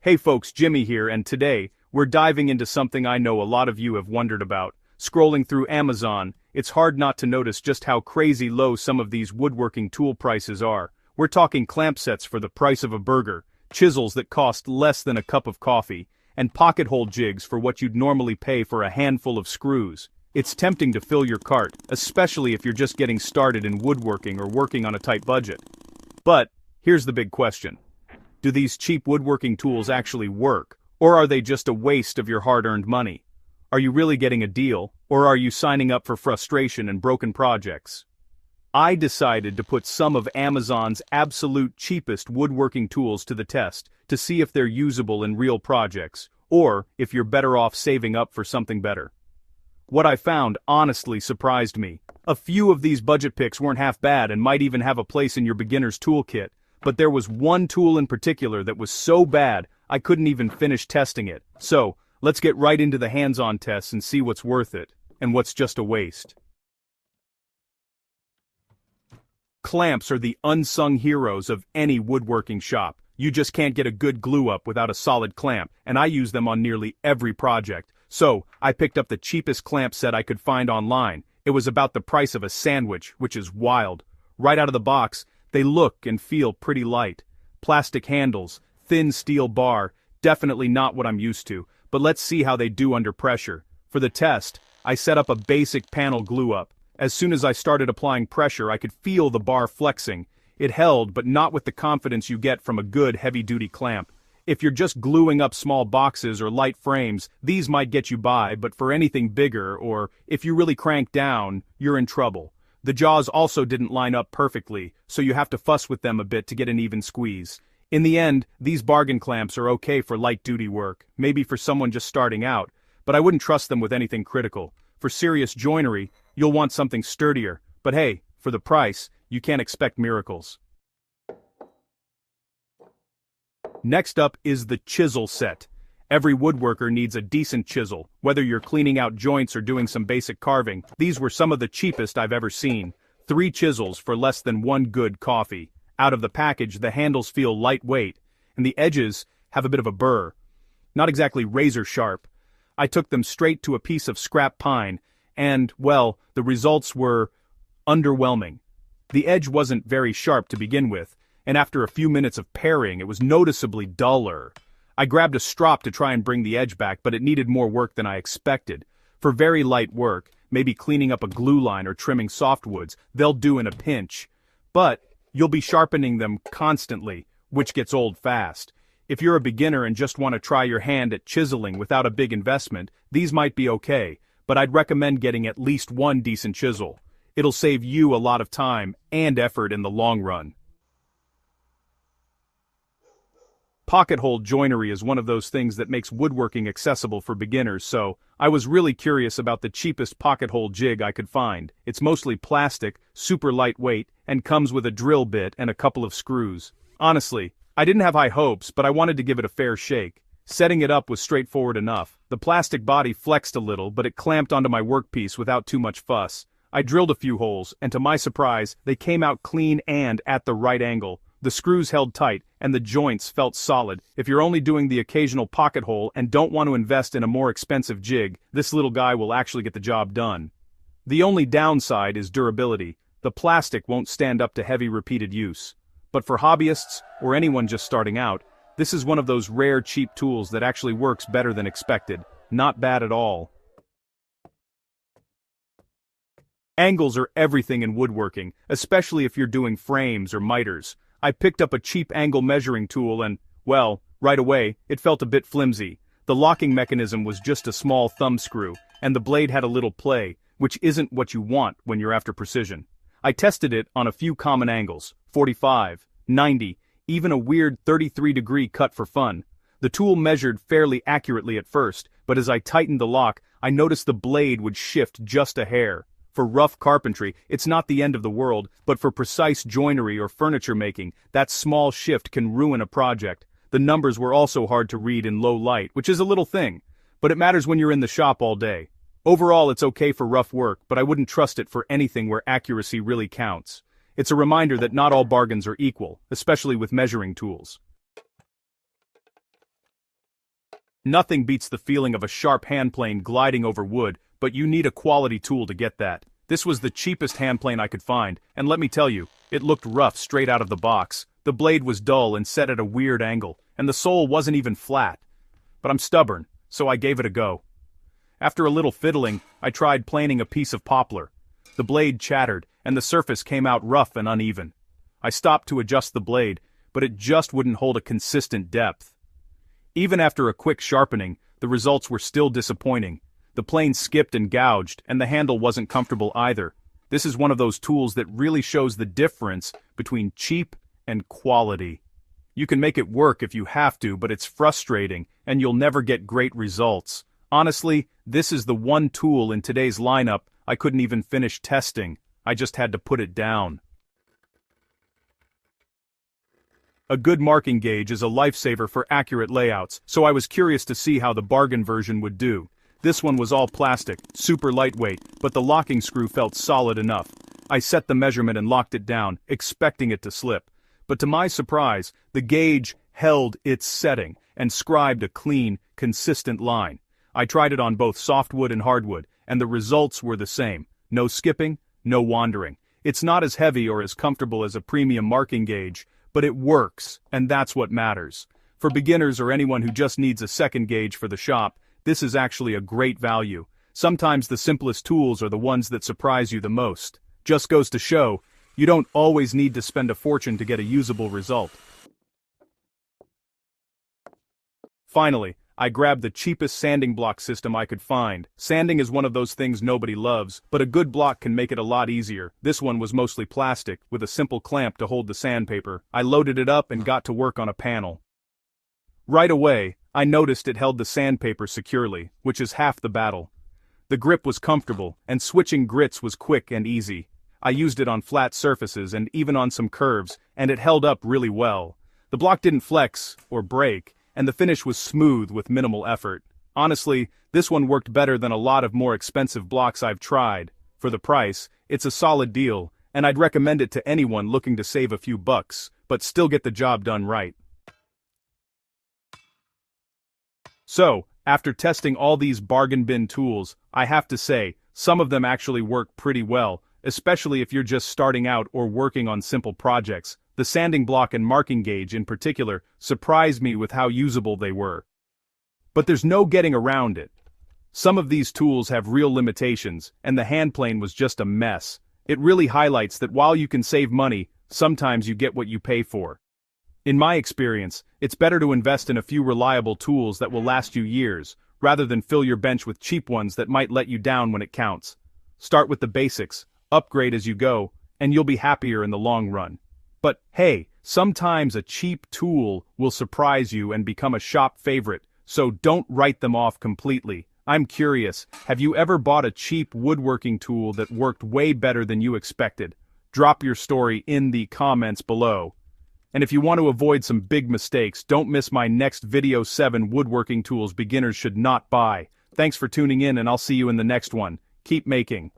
Hey folks, Jimmy here, and today, we're diving into something I know a lot of you have wondered about. Scrolling through Amazon, it's hard not to notice just how crazy low some of these woodworking tool prices are. We're talking clamp sets for the price of a burger, chisels that cost less than a cup of coffee, and pocket hole jigs for what you'd normally pay for a handful of screws. It's tempting to fill your cart, especially if you're just getting started in woodworking or working on a tight budget. But, here's the big question. Do these cheap woodworking tools actually work, or are they just a waste of your hard-earned money? Are you really getting a deal, or are you signing up for frustration and broken projects? I decided to put some of Amazon's absolute cheapest woodworking tools to the test to see if they're usable in real projects, or if you're better off saving up for something better. What I found honestly surprised me. A few of these budget picks weren't half bad and might even have a place in your beginner's toolkit. But there was one tool in particular that was so bad, I couldn't even finish testing it. So, let's get right into the hands-on tests and see what's worth it, and what's just a waste. Clamps are the unsung heroes of any woodworking shop. You just can't get a good glue-up without a solid clamp, and I use them on nearly every project. So, I picked up the cheapest clamp set I could find online. It was about the price of a sandwich, which is wild. Right out of the box, they look and feel pretty light. Plastic handles, thin steel bar, definitely not what I'm used to, but let's see how they do under pressure. For the test, I set up a basic panel glue-up. As soon as I started applying pressure, I could feel the bar flexing. It held, but not with the confidence you get from a good heavy-duty clamp. If you're just gluing up small boxes or light frames, these might get you by, but for anything bigger, or if you really crank down, you're in trouble. The jaws also didn't line up perfectly, so you have to fuss with them a bit to get an even squeeze. In the end, these bargain clamps are okay for light-duty work, maybe for someone just starting out, but I wouldn't trust them with anything critical. For serious joinery, you'll want something sturdier, but hey, for the price, you can't expect miracles. Next up is the chisel set. Every woodworker needs a decent chisel, whether you're cleaning out joints or doing some basic carving. These were some of the cheapest I've ever seen. 3 chisels for less than one good coffee. Out of the package, the handles feel lightweight, and the edges have a bit of a burr. Not exactly razor sharp. I took them straight to a piece of scrap pine, and, well, the results were underwhelming. The edge wasn't very sharp to begin with, and after a few minutes of paring, it was noticeably duller. I grabbed a strop to try and bring the edge back, but it needed more work than I expected. For very light work, maybe cleaning up a glue line or trimming softwoods, they'll do in a pinch. But you'll be sharpening them constantly, which gets old fast. If you're a beginner and just want to try your hand at chiseling without a big investment, these might be okay, but I'd recommend getting at least one decent chisel. It'll save you a lot of time and effort in the long run. Pocket hole joinery is one of those things that makes woodworking accessible for beginners, so I was really curious about the cheapest pocket hole jig I could find. It's mostly plastic, super lightweight, and comes with a drill bit and a couple of screws. Honestly, I didn't have high hopes, but I wanted to give it a fair shake. Setting it up was straightforward enough. The plastic body flexed a little, but it clamped onto my workpiece without too much fuss. I drilled a few holes, and to my surprise, they came out clean and at the right angle. The screws held tight, and the joints felt solid. If you're only doing the occasional pocket hole and don't want to invest in a more expensive jig, this little guy will actually get the job done. The only downside is durability. The plastic won't stand up to heavy repeated use. But for hobbyists, or anyone just starting out, this is one of those rare cheap tools that actually works better than expected. Not bad at all. Angles are everything in woodworking, especially if you're doing frames or miters. I picked up a cheap angle measuring tool and, well, right away, it felt a bit flimsy. The locking mechanism was just a small thumb screw, and the blade had a little play, which isn't what you want when you're after precision. I tested it on a few common angles, 45, 90, even a weird 33-degree cut for fun. The tool measured fairly accurately at first, but as I tightened the lock, I noticed the blade would shift just a hair. For rough carpentry, it's not the end of the world, but for precise joinery or furniture making, that small shift can ruin a project. The numbers were also hard to read in low light, which is a little thing, but it matters when you're in the shop all day. Overall, it's okay for rough work, but I wouldn't trust it for anything where accuracy really counts. It's a reminder that not all bargains are equal, especially with measuring tools. Nothing beats the feeling of a sharp handplane gliding over wood, but you need a quality tool to get that. This was the cheapest handplane I could find, and let me tell you, it looked rough straight out of the box. The blade was dull and set at a weird angle, and the sole wasn't even flat. But I'm stubborn, so I gave it a go. After a little fiddling, I tried planing a piece of poplar. The blade chattered, and the surface came out rough and uneven. I stopped to adjust the blade, but it just wouldn't hold a consistent depth. Even after a quick sharpening, the results were still disappointing. The plane skipped and gouged, and the handle wasn't comfortable either. This is one of those tools that really shows the difference between cheap and quality. You can make it work if you have to, but it's frustrating, and you'll never get great results. Honestly, this is the one tool in today's lineup I couldn't even finish testing. I just had to put it down. A good marking gauge is a lifesaver for accurate layouts, so I was curious to see how the bargain version would do. This one was all plastic, super lightweight, but the locking screw felt solid enough. I set the measurement and locked it down, expecting it to slip. But to my surprise, the gauge held its setting and scribed a clean, consistent line. I tried it on both softwood and hardwood, and the results were the same. No skipping, no wandering. It's not as heavy or as comfortable as a premium marking gauge, but it works, and that's what matters. For beginners or anyone who just needs a second gauge for the shop, this is actually a great value. Sometimes the simplest tools are the ones that surprise you the most. Just goes to show, you don't always need to spend a fortune to get a usable result. Finally, I grabbed the cheapest sanding block system I could find. Sanding is one of those things nobody loves, but a good block can make it a lot easier. This one was mostly plastic, with a simple clamp to hold the sandpaper. I loaded it up and got to work on a panel. Right away, I noticed it held the sandpaper securely, which is half the battle. The grip was comfortable, and switching grits was quick and easy. I used it on flat surfaces and even on some curves, and it held up really well. The block didn't flex or break, and the finish was smooth with minimal effort. Honestly, this one worked better than a lot of more expensive blocks I've tried. For the price, it's a solid deal, and I'd recommend it to anyone looking to save a few bucks, but still get the job done right. So, after testing all these bargain bin tools, I have to say, some of them actually work pretty well, especially if you're just starting out or working on simple projects. The sanding block and marking gauge in particular surprised me with how usable they were. But there's no getting around it. Some of these tools have real limitations, and the handplane was just a mess. It really highlights that while you can save money, sometimes you get what you pay for. In my experience, it's better to invest in a few reliable tools that will last you years, rather than fill your bench with cheap ones that might let you down when it counts. Start with the basics, upgrade as you go, and you'll be happier in the long run. But hey, sometimes a cheap tool will surprise you and become a shop favorite, so don't write them off completely. I'm curious, have you ever bought a cheap woodworking tool that worked way better than you expected? Drop your story in the comments below. And if you want to avoid some big mistakes, don't miss my next video 7 woodworking tools beginners should not buy. Thanks for tuning in, and I'll see you in the next one. Keep making.